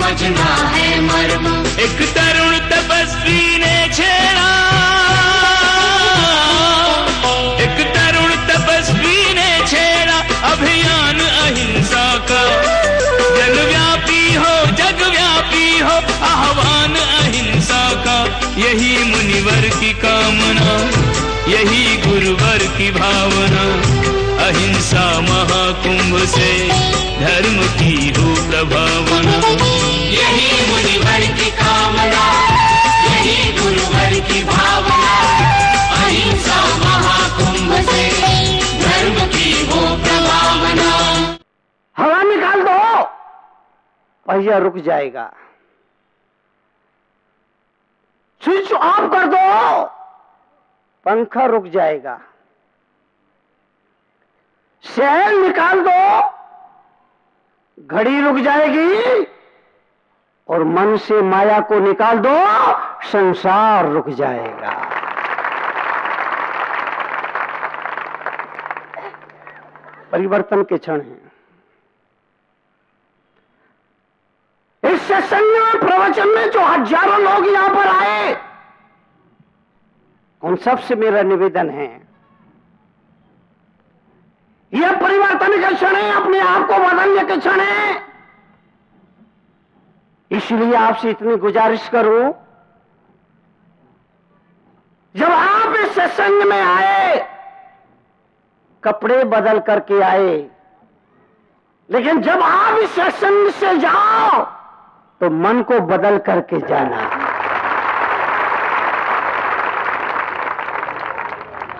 समझना है मर्म। एक तरुण तपस्वी ने छेड़ा, एक तरुण तपस्वी ने छेड़ा अभियान अहिंसा का। जगव्यापी हो, जगव्यापी हो आह्वान अहिंसा का। यही मुनिवर की कामना, यही गुरुवर की भावना। अहिंसा महाकुंभ से धर्म की हो प्रभावना। यही मुनिवर की कामना, यही गुरुवर की भावना। अहिंसा महाकुंभ से धर्म की हो प्रभावना। हवा निकाल दो, पहिया रुक जाएगा। स्विच ऑफ कर दो, पंखा रुक जाएगा। सेल निकाल दो, घड़ी रुक जाएगी। और मन से माया को निकाल दो, संसार रुक जाएगा। परिवर्तन के क्षण हैं। इस सत्संग में, प्रवचन में जो हजारों लोग यहां पर आए, उन सबसे मेरा निवेदन है, यह परिवर्तन के क्षण है, अपने आप को बदलने के क्षण है। इसलिए आपसे इतनी गुजारिश करूं, जब आप इस सत्संग में आए, कपड़े बदल करके आए, लेकिन जब आप इस सत्संग से जाओ तो मन को बदल करके जाना।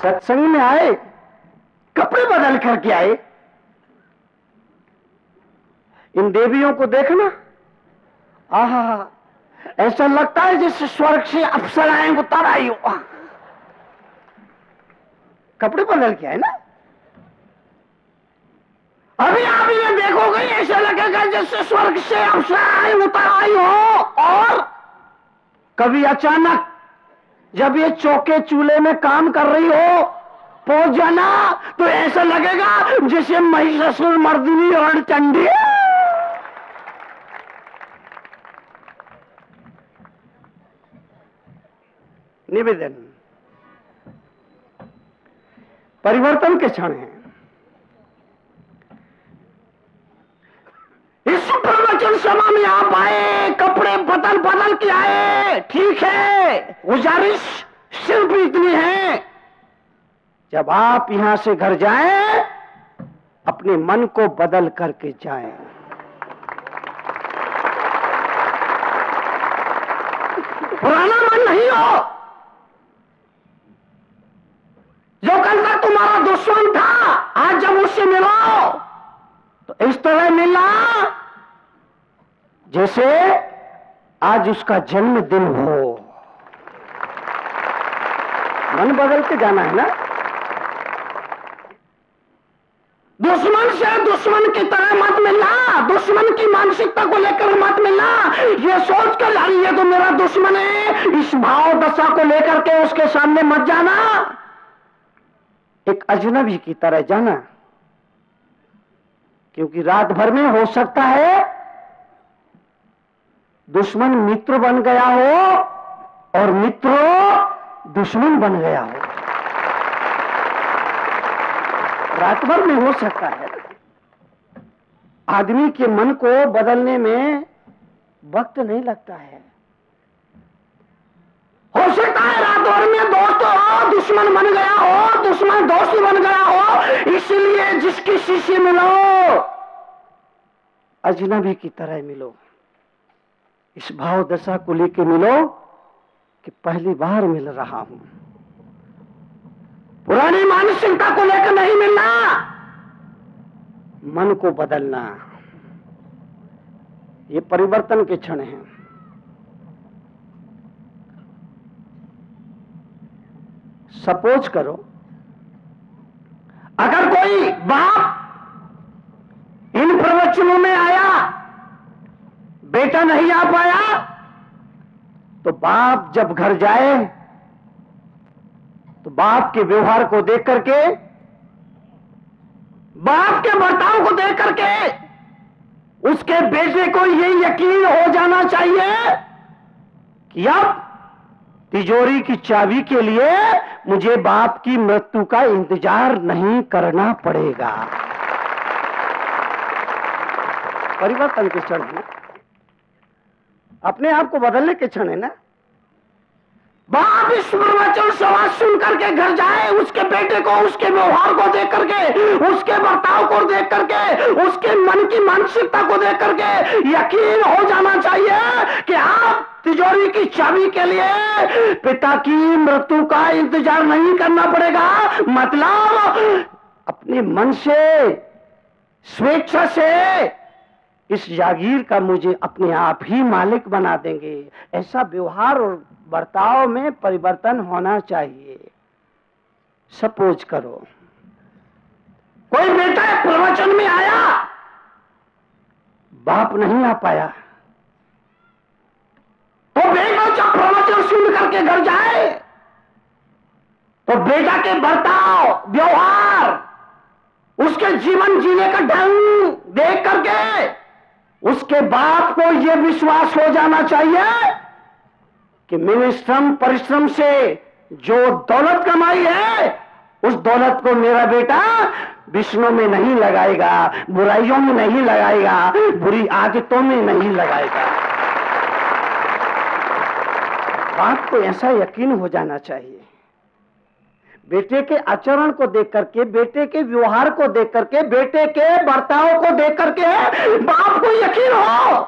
सत्संग में आए, कपड़े बदल करके आए। इन देवियों को देखना, आहा, ऐसा लगता है जैसे स्वर्ग से अप्सराएं उतर आई हो। कपड़े बदल के आए ना। अभी आप इन्हें देखोगे, ऐसा लगेगा जैसे स्वर्ग से अप्सराएं उतर आई हो। और कभी अचानक जब ये चौके चूल्हे में काम कर रही हो, पहुंच जाना, तो ऐसा लगेगा जैसे महिषासुर मर्दिनी और चंडी। निवेदन, परिवर्तन के क्षण हैं। इस प्रवचन सभा में आप आए, कपड़े बदल बदल के आए, ठीक है। गुजारिश सिर्फ इतनी है, जब आप यहां से घर जाएं, अपने मन को बदल करके जाएं। पुराना मन नहीं हो, जो कल तक तुम्हारा दुश्मन था, आज जब उससे मिलो तो इस तरह मिलना जैसे आज उसका जन्मदिन हो। मन बदल के जाना है ना। दुश्मन से दुश्मन की तरह मत मिलना, दुश्मन की मानसिकता को लेकर मत मिलना, ये सोचकर यार ये तो मेरा दुश्मन है, इस भाव दशा को लेकर के उसके सामने मत जाना। एक अजनबी की तरह जाना, क्योंकि रात भर में हो सकता है दुश्मन मित्र बन गया हो और मित्र दुश्मन बन गया हो। रात भर में हो सकता है। आदमी के मन को बदलने में वक्त नहीं लगता है। हो सकता है रात भर में दोस्त हो दुश्मन बन गया हो, दुश्मन दोस्त बन गया हो। इसलिए जिस किसी से मिलो अजनबी की तरह मिलो। इस भाव दशा को लेके मिलो कि पहली बार मिल रहा हूं। पुरानी मानसिकता को लेकर नहीं मिलना, मन को बदलना। ये परिवर्तन के क्षण हैं। सपोज करो अगर कोई बाप इन प्रवचनों में आया, बेटा नहीं आ पाया, तो बाप जब घर जाए तो बाप के व्यवहार को देख करके, बाप के बर्ताव को देख करके उसके बेटे को ये यकीन हो जाना चाहिए कि अब तिजोरी की चाबी के लिए मुझे बाप की मृत्यु का इंतजार नहीं करना पड़ेगा। परिवर्तन के क्षण है ना, अपने आप को बदलने के क्षण है ना। बाप इस प्रवचन सवाल सुन करके घर जाए, उसके बेटे को, उसके व्यवहार को देख करके, उसके बर्ताव को देख करके, उसके मन की मानसिकता को देख करके यकीन हो जाना चाहिए कि आप तिजोरी की चाबी के लिए पिता की मृत्यु का इंतजार नहीं करना पड़ेगा। मतलब अपने मन से, स्वेच्छा से इस जागीर का मुझे अपने आप ही मालिक बना देंगे। ऐसा व्यवहार और बर्ताव में परिवर्तन होना चाहिए। सपोज करो कोई बेटा प्रवचन में आया, बाप नहीं आ पाया, तो बेटा जब प्रवचन सुन करके घर जाए तो बेटा के बर्ताव, व्यवहार, उसके जीवन जीने का ढंग देख करके उसके बाप को यह विश्वास हो जाना चाहिए कि मेरे श्रम परिश्रम से जो दौलत कमाई है, उस दौलत को मेरा बेटा विष्णु में नहीं लगाएगा, बुराइयों में नहीं लगाएगा, बुरी आदतों में नहीं लगाएगा। बाप को ऐसा यकीन हो जाना चाहिए। बेटे के आचरण को देख करके, बेटे के व्यवहार को देख करके, बेटे के बर्ताव को देख करके बाप को यकीन हो,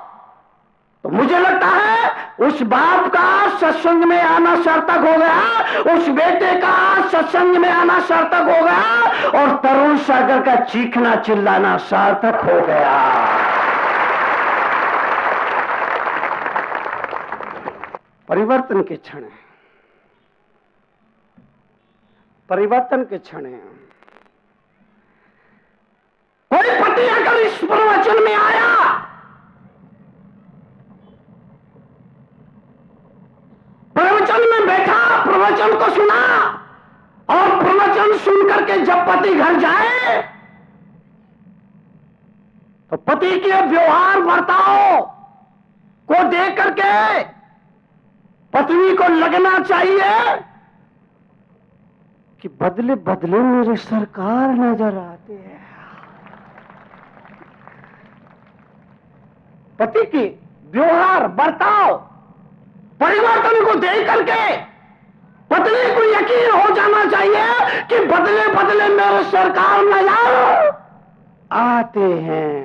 तो मुझे लगता है उस बाप का सत्संग में आना सार्थक हो गया, उस बेटे का सत्संग में आना सार्थक हो गया, और तरुण सागर का चीखना चिल्लाना सार्थक हो गया। परिवर्तन के क्षण है, परिवर्तन के क्षण है। कोई पति अगर इस प्रवचन में आया, प्रवचन में बैठा, प्रवचन को सुना, और प्रवचन सुन करके जब पति घर जाए तो पति के व्यवहार बर्ताव को देख करके पत्नी को लगना चाहिए कि बदले बदले मेरे सरकार नजर आते हैं। पति की व्यवहार बर्ताव परिवर्तन को देख करके पत्नी को यकीन हो जाना चाहिए कि बदले बदले मेरे सरकार नजर आते हैं।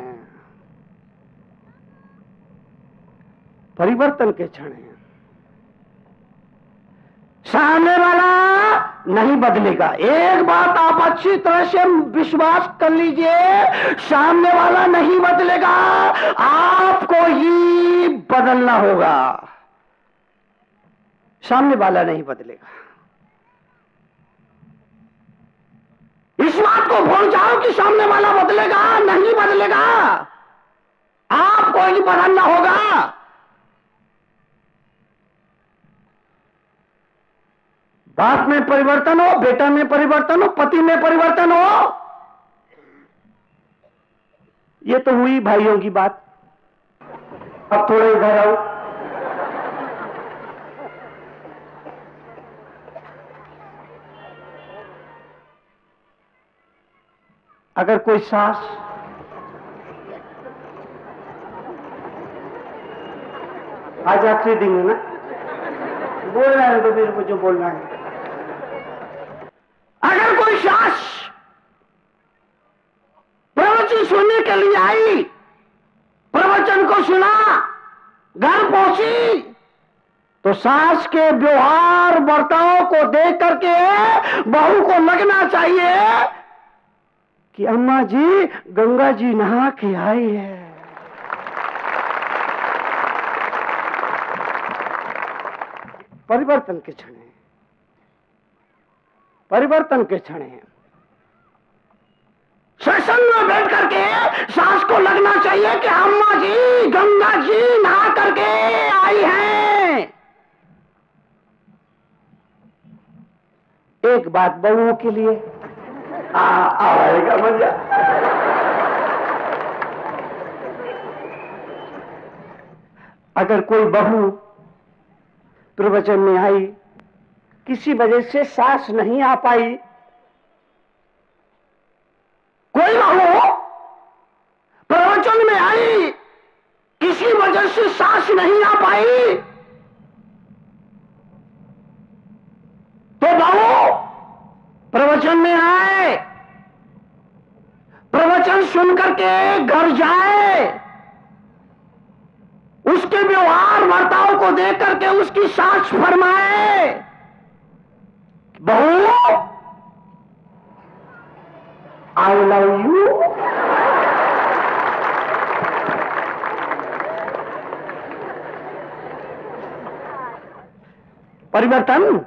परिवर्तन के क्षण हैं। सामने वाला नहीं बदलेगा। एक बात आप अच्छी तरह से विश्वास कर लीजिए, सामने वाला नहीं बदलेगा, आपको ही बदलना होगा। सामने वाला नहीं बदलेगा। इस बात को भूल जाओ कि सामने वाला बदलेगा, नहीं बदलेगा, आपको ही बदलना होगा। बाप में परिवर्तन हो, बेटा में परिवर्तन हो, पति में परिवर्तन हो, ये तो हुई भाइयों की बात। अब थोड़े इधर आओ। अगर कोई सास आज आखिरी दिन है ना, बोलना है तो मेरे को जो बोलना है। अगर कोई सास प्रवचन सुनने के लिए आई, प्रवचन को सुना, घर पहुंची, तो सास के व्यवहार बर्ताव को देख करके बहू को लगना चाहिए कि अम्मा जी गंगा जी नहा के आई है। परिवर्तन के क्षण है, परिवर्तन के क्षण है। सत्संग में बैठ करके सास को लगना चाहिए कि अम्मा जी गंगा जी नहा करके आई हैं। एक बात बहुओं के लिए आएगा मजा। अगर कोई बहू प्रवचन में आई, किसी वजह से सांस नहीं आ पाई, कोई बहू प्रवचन में आई, किसी वजह से सांस नहीं आ पाई, तो बहू प्रवचन में आए, प्रवचन सुन करके घर जाए, उसके व्यवहार वर्ताव को देख करके उसकी साक्ष फरमाए, बहू आई लव यू। परिवर्तन,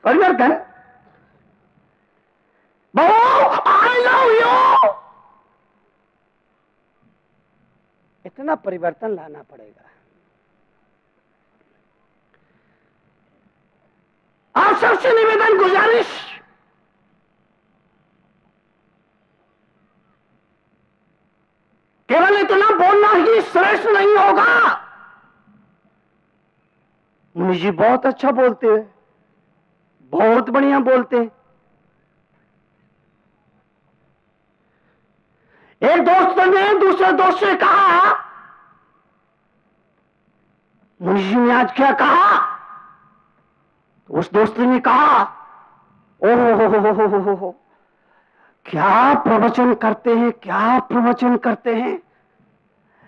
परिवर्तन, बहू आई लव यू। इतना परिवर्तन लाना पड़ेगा। आप सबसे निवेदन गुजारिश, केवल इतना बोलना ही श्रेष्ठ नहीं होगा। मुनि जी बहुत अच्छा बोलते हैं, बहुत बढ़िया बोलते हैं। एक दोस्त ने दूसरे दोस्त से कहा, मुनि जी ने आज क्या कहा? तो उस दोस्त ने कहा, ओहो क्या प्रवचन करते हैं, क्या प्रवचन करते हैं,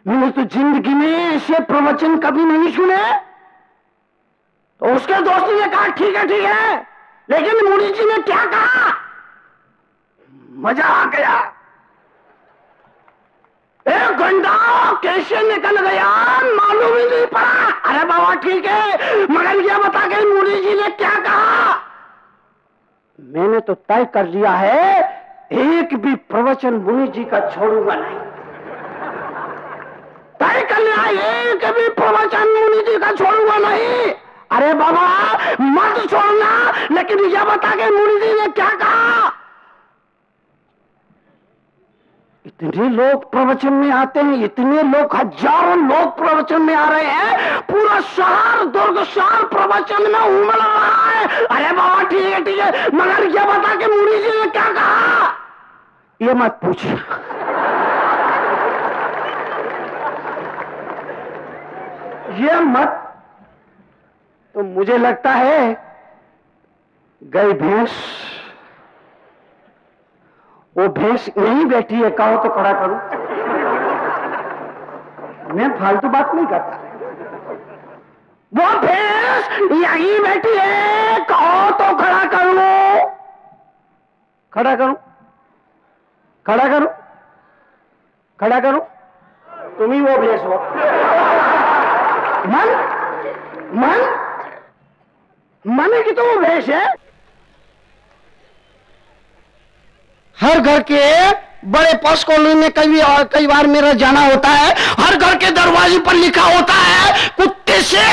मैंने तो जिंदगी में ऐसे प्रवचन कभी नहीं सुने। तो उसके दोस्त ने कहा, ठीक है, लेकिन मुनि जी ने क्या कहा? मजा आ गया, एक घंटा कैसे निकल गया मालूम ही नहीं पड़ा। अरे बाबा ठीक है, मगर यह बता के मुनि जी ने क्या कहा? मैंने तो तय कर लिया है, एक भी प्रवचन मुनि जी का छोड़ूंगा नहीं। तय कर लिया, एक भी प्रवचन मुनि जी का छोड़ूंगा नहीं। अरे बाबा मत छोड़ना, लेकिन यह बता के मुनि जी ने क्या कहा? इतने लोग प्रवचन में आते हैं, इतने लोग, हजारों लोग प्रवचन में आ रहे हैं, पूरा शहर दुर्ग शहर प्रवचन में उमड़ रहा है। अरे बाबा ठीक है, मगर यह बता के मुनि जी ने क्या कहा? ये मत पूछ। ये मत, तो मुझे लगता है गई भैंस, वो भैंस यहीं बैठी है, कहो तो खड़ा करूं। मैं फालतू बात नहीं करता, वो भैंस यहीं बैठी है, कहो तो खड़ा करूं। खड़ा करूं, खड़ा करूं, खड़ा करूं, तुम ही वो भैंस हो। मन मन मन की तो वो भैंस है। हर घर के बड़े पॉश कॉलोनी में कई बार मेरा जाना होता है, हर घर के दरवाजे पर लिखा होता है कुत्ते से।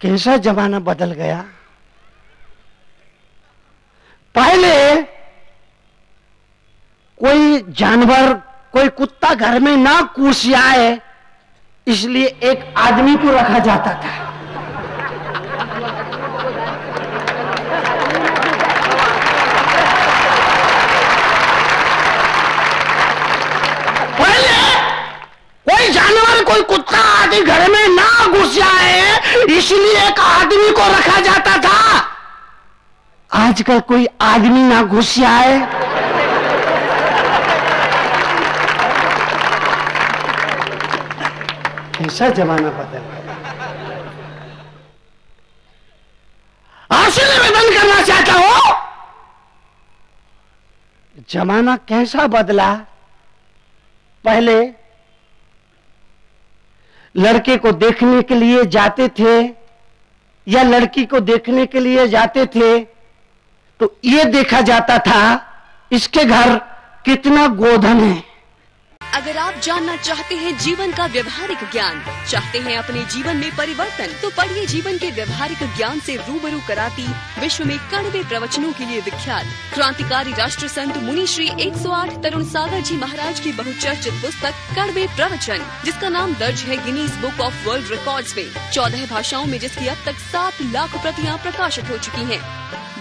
कैसा जमाना बदल गया। पहले कोई जानवर, कोई कुत्ता घर में ना घुसियाए, इसलिए एक आदमी को रखा जाता था। कोई जानवर, कोई कुत्ता आदि घर में ना घुस जाए, इसलिए एक आदमी को रखा जाता था। आजकल कोई आदमी ना घुस जाए, ऐसा जमाना बदल गया। आपसे निवेदन करना चाहता हूं, जमाना कैसा बदला। पहले लड़के को देखने के लिए जाते थे या लड़की को देखने के लिए जाते थे, तो ये देखा जाता था इसके घर कितना गोधन है। अगर आप जानना चाहते हैं जीवन का व्यवहारिक ज्ञान, चाहते हैं अपने जीवन में परिवर्तन, तो पढ़िए जीवन के व्यवहारिक ज्ञान से रूबरू कराती विश्व में कड़वे प्रवचनों के लिए विख्यात क्रांतिकारी राष्ट्र संत मुनि श्री 108 तरुण सागर जी महाराज की बहुचर्चित पुस्तक कड़वे प्रवचन, जिसका नाम दर्ज है Guinness book of world records में, 14 भाषाओं में, जिसकी अब तक 7 लाख प्रतियां प्रकाशित हो चुकी हैं।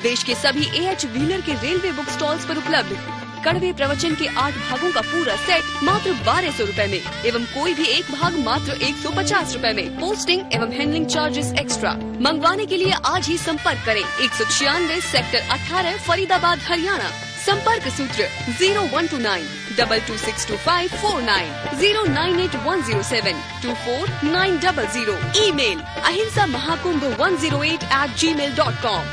देश के सभी A.H. व्हीलर के रेलवे बुक स्टॉल्स पर उपलब्ध कड़वे प्रवचन के 8 भागों का पूरा सेट मात्र 1200 रुपए में एवं कोई भी एक भाग मात्र 150 रुपए में, पोस्टिंग एवं हैंडलिंग चार्जेस एक्स्ट्रा। मंगवाने के लिए आज ही संपर्क करें 196 सेक्टर 18 फरीदाबाद हरियाणा। संपर्क सूत्र 0129 226254 098 107 ईमेल ahimsamahakumbh108@gmail.com।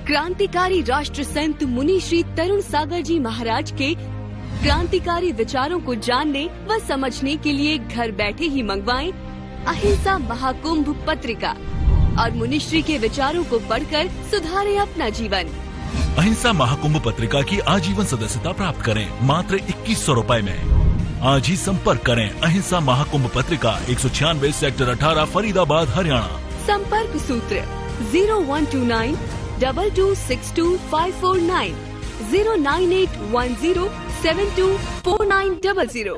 क्रांतिकारी राष्ट्र संत मुनि श्री तरुण सागर जी महाराज के क्रांतिकारी विचारों को जानने व समझने के लिए घर बैठे ही मंगवाएं अहिंसा महाकुंभ पत्रिका और मुनिश्री के विचारों को पढ़कर सुधारें अपना जीवन। अहिंसा महाकुंभ पत्रिका की आजीवन सदस्यता प्राप्त करें मात्र 2100 रुपए में। आज ही संपर्क करें अहिंसा महाकुंभ पत्रिका 196 सेक्टर 18 फरीदाबाद हरियाणा। संपर्क सूत्र 0129 226254 098 10724900।